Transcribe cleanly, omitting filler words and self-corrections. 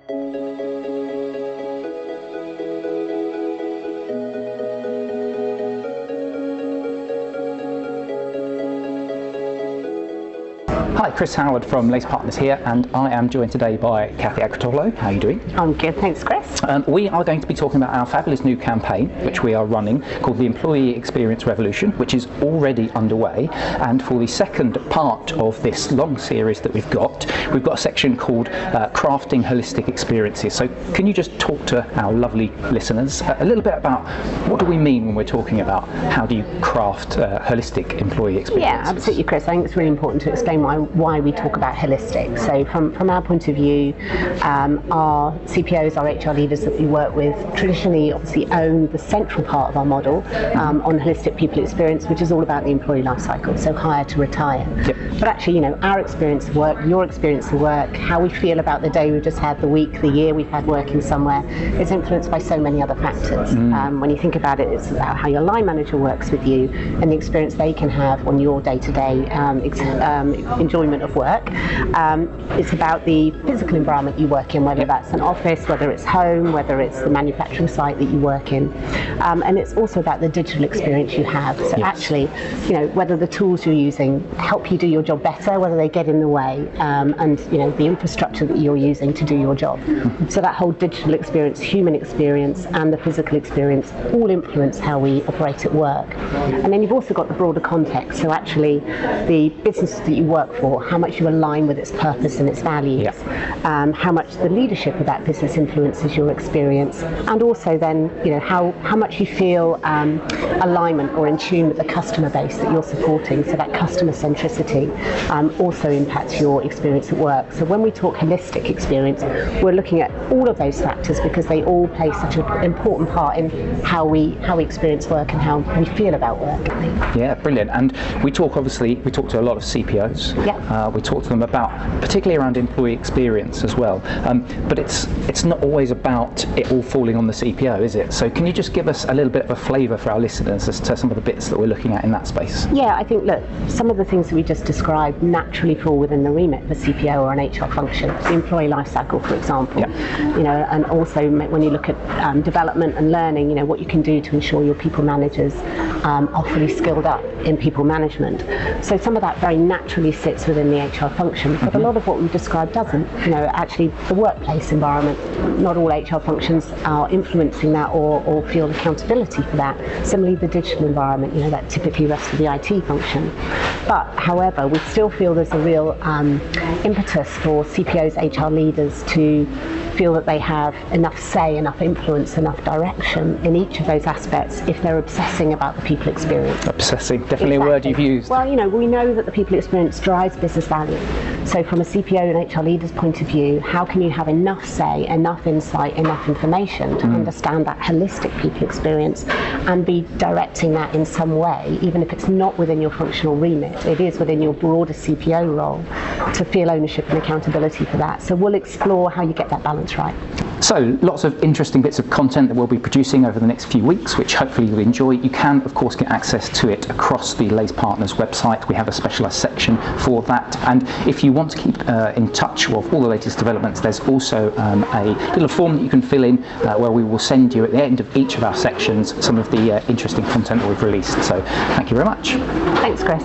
Hi, Chris Howard from Lace Partners here, and I am joined today by Kathy Agratolo. How are you doing? I'm good, thanks Chris. We are going to be talking about our fabulous new campaign, which we are running, called the Employee Experience Revolution, which is already underway. And for the second part of this long series that we've got a section called Crafting Holistic Experiences. So can you just talk to our lovely listeners a little bit about what do we mean when we're talking about how do you craft holistic employee experiences? Yeah, absolutely Chris. I think it's really important to explain why we talk about holistic. So from our point of view, our CPOs, our HR leaders that we work with traditionally obviously own the central part of our model on holistic people experience, which is all about the employee life cycle, so hire to retire. Yep. But actually, our experience of work, your experience of work, how we feel about the day we've just had, the week, the year we've had working somewhere, is influenced by so many other factors. When you think about it, it's about how your line manager works with you and the experience they can have on your day-to-day enjoyment of work. It's about the physical environment you work in, whether that's an office, whether it's home, whether it's the manufacturing site that you work in. And it's also about the digital experience you have. So actually, whether the tools you're using help you do your job better, whether they get in the way, and the infrastructure that you're using to do your job. So that whole digital experience, human experience, and the physical experience all influence how we operate at work. And then you've also got the broader context. So actually, the business that you work for, how much you align with its purpose and its values, how much the leadership of that business influences your experience, and also then how much you feel alignment or in tune with the customer base that you're supporting. So that customer centricity also impacts your experience at work. So when we talk holistic experience, we're looking at all of those factors because they all play such an important part in how we experience work and how we feel about work. Yeah, brilliant. And we talk to a lot of CPOs. We talk to them about, particularly around employee experience as well. But it's not always about it all falling on the CPO, is it? So can you just give us a little bit of a flavour for our listeners as to some of the bits that we're looking at in that space? Yeah, I think, look, some of the things that we just described naturally fall within the remit of a CPO or an HR function. The employee life cycle, for example. And also when you look at development and learning, what you can do to ensure your people managers are fully skilled up in people management. So some of that very naturally sits within the HR function, but a lot of what we described doesn't. Actually the workplace environment, not all HR functions are influencing that or feel accountability for that. Similarly, the digital environment, that typically rests with the IT function. But however, we still feel there's a real impetus for CPOs, HR leaders to feel that they have enough say, enough influence, enough direction in each of those aspects if they're obsessing about the people experience. Obsessing, definitely a word you've used. Well, we know that the people experience drives business value. So from a CPO and HR leader's point of view, how can you have enough say, enough insight, enough information to understand that holistic people experience and be directing that in some way, even if it's not within your functional remit, it is within your broader CPO role, to feel ownership and accountability for that. So we'll explore how you get that balance right. So lots of interesting bits of content that we'll be producing over the next few weeks, which hopefully you'll enjoy. You can of course get access to it across the Lace Partners website. We have a specialised section for that, and if you want to keep in touch with all the latest developments, there's also a little form that you can fill in where we will send you at the end of each of our sections some of the interesting content that we've released. So thank you very much. Thanks Chris.